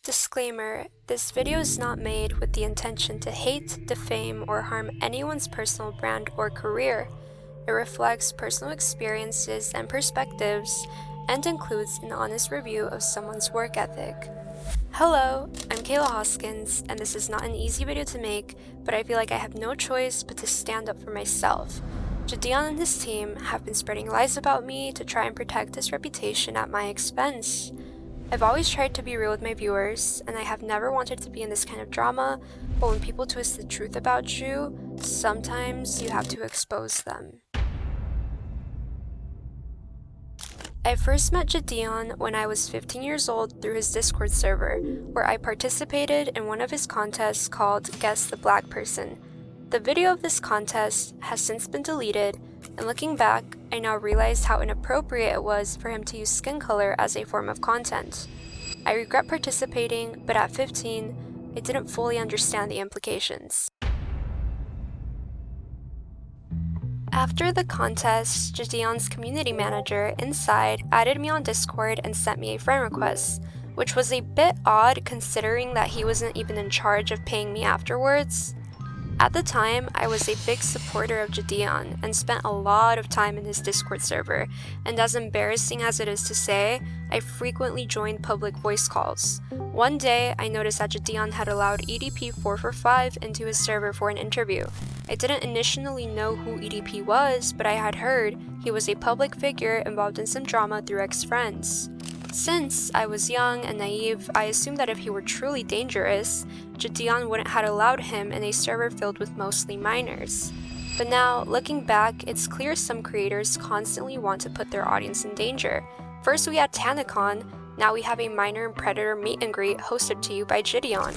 Disclaimer: this video is not made with the intention to hate, defame, or harm anyone's personal brand or career. It reflects personal experiences and perspectives and includes an honest review of someone's work ethic. Hello, I'm Kayla Hoskins, and this is not an easy video to make, but I feel like I have no choice but to stand up for myself. JiDion and his team have been spreading lies about me to try and protect his reputation at my expense. I've always tried to be real with my viewers, and I have never wanted to be in this kind of drama, but when people twist the truth about you, sometimes you have to expose them. I first met JiDion when I was 15 years old through his Discord server, where I participated in one of his contests called Guess the Black Person. The video of this contest has since been deleted, and looking back, I now realize how inappropriate it was for him to use skin color as a form of content. I regret participating, but at 15, I didn't fully understand the implications. After the contest, JiDion's community manager, Inside, added me on Discord and sent me a friend request, which was a bit odd considering that he wasn't even in charge of paying me afterwards. At the time, I was a big supporter of JiDion and spent a lot of time in his Discord server, and as embarrassing as it is to say, I frequently joined public voice calls. One day, I noticed that JiDion had allowed EDP445 into his server for an interview. I didn't initially know who EDP was, but I had heard he was a public figure involved in some drama through ex-friends. Since I was young and naive, I assumed that if he were truly dangerous, JiDion wouldn't have allowed him in a server filled with mostly minors. But now, looking back, it's clear some creators constantly want to put their audience in danger. First we had TanaCon, now we have a minor and predator meet and greet hosted to you by JiDion.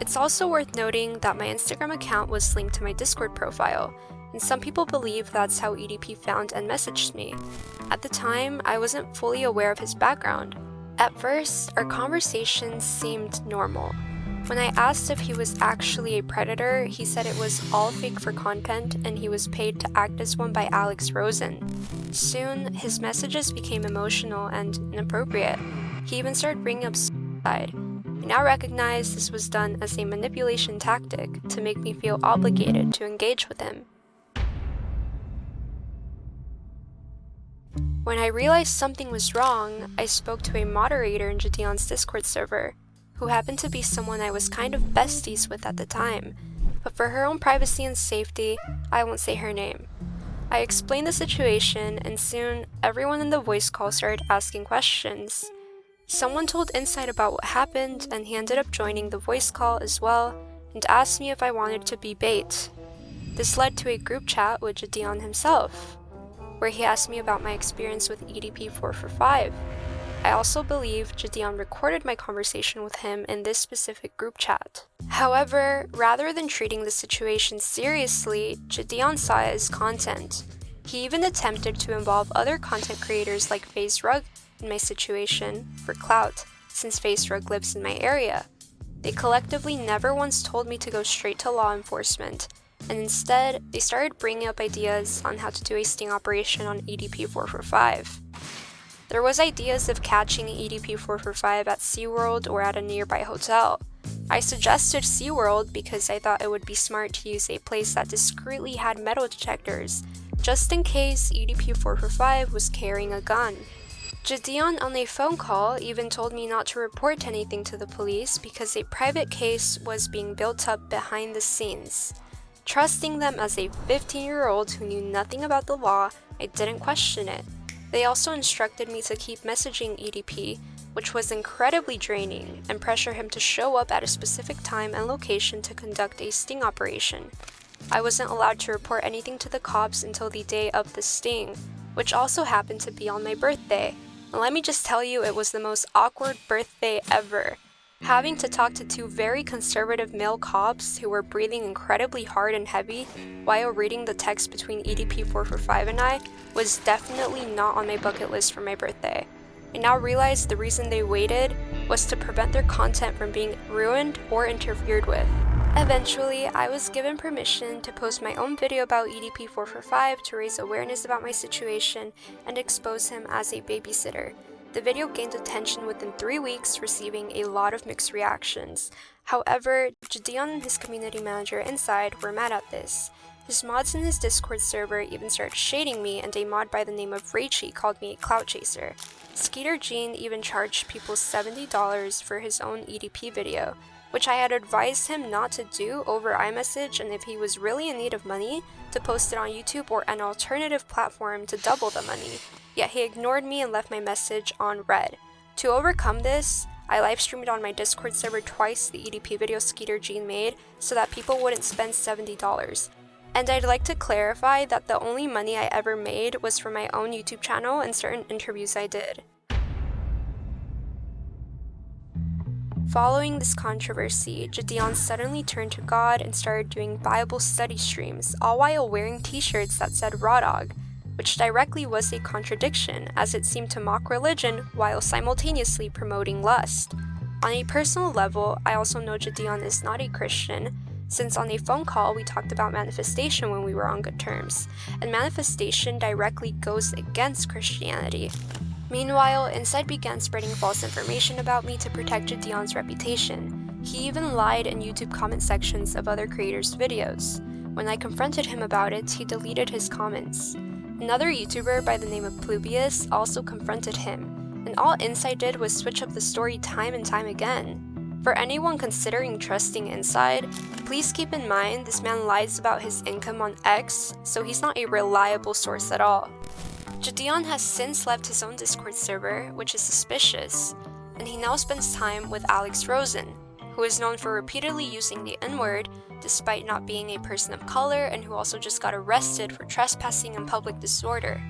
It's also worth noting that my Instagram account was linked to my Discord profile, and some people believe that's how EDP found and messaged me. At the time, I wasn't fully aware of his background. At first, our conversations seemed normal. When I asked if he was actually a predator, he said it was all fake for content and he was paid to act as one by Alex Rosen. Soon, his messages became emotional and inappropriate. He even started bringing up suicide. I now recognize this was done as a manipulation tactic to make me feel obligated to engage with him. When I realized something was wrong, I spoke to a moderator in JiDion's Discord server, who happened to be someone I was kind of besties with at the time, but for her own privacy and safety, I won't say her name. I explained the situation, and soon everyone in the voice call started asking questions. Someone told Inside about what happened, and he ended up joining the voice call as well, and asked me if I wanted to be bait. This led to a group chat with JiDion himself, where he asked me about my experience with EDP445. I also believe JiDion recorded my conversation with him in this specific group chat. However, rather than treating the situation seriously, JiDion saw it as content. He even attempted to involve other content creators like FaZe in my situation for clout, since FaZe lives in my area. They collectively never once told me to go straight to law enforcement, and instead, they started bringing up ideas on how to do a sting operation on EDP445. There was ideas of catching EDP445 at SeaWorld or at a nearby hotel. I suggested SeaWorld because I thought it would be smart to use a place that discreetly had metal detectors, just in case EDP445 was carrying a gun. JiDion on a phone call even told me not to report anything to the police because a private case was being built up behind the scenes. Trusting them as a 15-year-old who knew nothing about the law, I didn't question it. They also instructed me to keep messaging EDP, which was incredibly draining, and pressure him to show up at a specific time and location to conduct a sting operation. I wasn't allowed to report anything to the cops until the day of the sting, which also happened to be on my birthday. And let me just tell you, it was the most awkward birthday ever. Having to talk to two very conservative male cops who were breathing incredibly hard and heavy while reading the text between EDP445 and I was definitely not on my bucket list for my birthday. I now realize the reason they waited was to prevent their content from being ruined or interfered with. Eventually, I was given permission to post my own video about EDP445 to raise awareness about my situation and expose him as a babysitter. The video gained attention within 3 weeks, receiving a lot of mixed reactions. However, JiDion and his community manager inside were mad at this. His mods in his Discord server even started shading me, and a mod by the name of Raichi called me a clout chaser. JiDion even charged people $70 for his own EDP video, which I had advised him not to do over iMessage, and if he was really in need of money, to post it on YouTube or an alternative platform to double the money. Yet he ignored me and left my message on read. To overcome this, I livestreamed on my Discord server twice the EDP video JiDion made so that people wouldn't spend $70. And I'd like to clarify that the only money I ever made was from my own YouTube channel and certain interviews I did. Following this controversy, JiDion suddenly turned to God and started doing Bible study streams, all while wearing t-shirts that said Raw Dog, which directly was a contradiction as it seemed to mock religion while simultaneously promoting lust. On a personal level, I also know JiDion is not a Christian, since on a phone call we talked about manifestation when we were on good terms, and manifestation directly goes against Christianity. Meanwhile, Inside began spreading false information about me to protect JiDion's reputation. He even lied in YouTube comment sections of other creators' videos. When I confronted him about it, he deleted his comments. Another YouTuber by the name of Plubius also confronted him, and all Inside did was switch up the story time and time again. For anyone considering trusting Inside, please keep in mind this man lies about his income on X, so he's not a reliable source at all. JiDion has since left his own Discord server, which is suspicious, and he now spends time with Alex Rosen, who is known for repeatedly using the N-word despite not being a person of color, and who also just got arrested for trespassing and public disorder.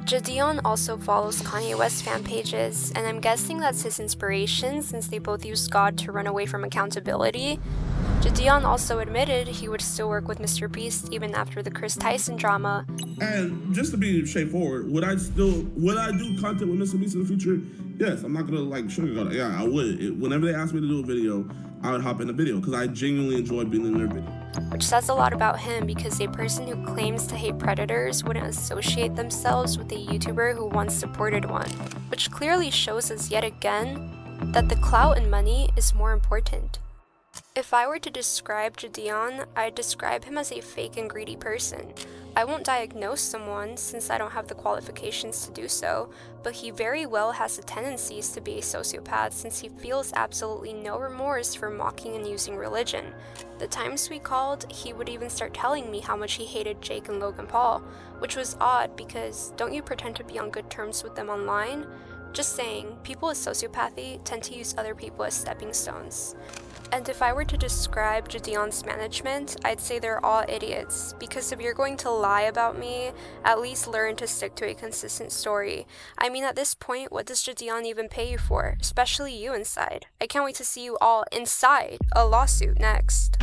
JiDion also follows Kanye West fan pages, and I'm guessing that's his inspiration since they both use God to run away from accountability. JiDion also admitted he would still work with Mr. Beast even after the Chris Tyson drama. And just to be straightforward, would I do content with Mr. Beast in the future? Yes, I'm not gonna sugarcoat it. Yeah, I would. Whenever they ask me to do a video, I would hop in the video because I genuinely enjoy being in their video. Which says a lot about him because a person who claims to hate predators wouldn't associate themselves with a YouTuber who once supported one, which clearly shows us yet again that the clout and money is more important. If I were to describe JiDion, I'd describe him as a fake and greedy person. I won't diagnose someone since I don't have the qualifications to do so, but he very well has the tendencies to be a sociopath since he feels absolutely no remorse for mocking and using religion. The times we called, he would even start telling me how much he hated Jake and Logan Paul, which was odd because don't you pretend to be on good terms with them online? Just saying, people with sociopathy tend to use other people as stepping stones. And if I were to describe JiDion's management, I'd say they're all idiots, because if you're going to lie about me, at least learn to stick to a consistent story. I mean, at this point, what does JiDion even pay you for? Especially you Inside. I can't wait to see you all inside a lawsuit next.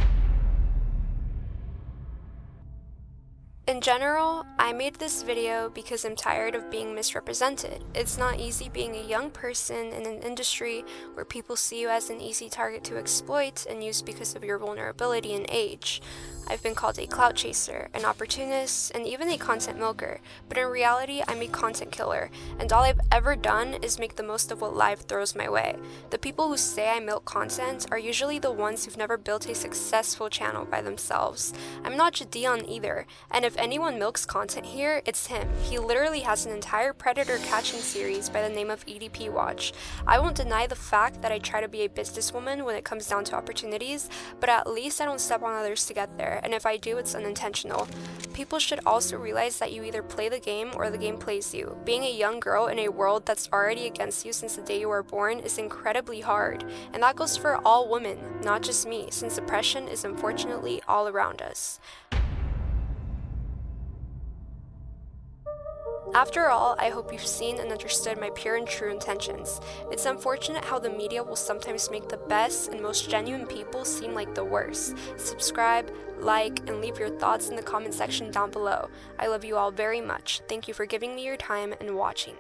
In general, I made this video because I'm tired of being misrepresented. It's not easy being a young person in an industry where people see you as an easy target to exploit and use because of your vulnerability and age. I've been called a clout chaser, an opportunist, and even a content milker, but in reality, I'm a content killer, and all I've ever done is make the most of what life throws my way. The people who say I milk content are usually the ones who've never built a successful channel by themselves. I'm not JiDion either, and if anyone milks content here, it's him. He literally has an entire predator catching series by the name of EDP Watch. I won't deny the fact that I try to be a businesswoman when it comes down to opportunities, but at least I don't step on others to get there, and if I do, it's unintentional. People should also realize that you either play the game or the game plays you. Being a young girl in a world that's already against you since the day you were born is incredibly hard, and that goes for all women, not just me, since oppression is unfortunately all around us. After all, I hope you've seen and understood my pure and true intentions. It's unfortunate how the media will sometimes make the best and most genuine people seem like the worst. Subscribe, like, and leave your thoughts in the comment section down below. I love you all very much. Thank you for giving me your time and watching.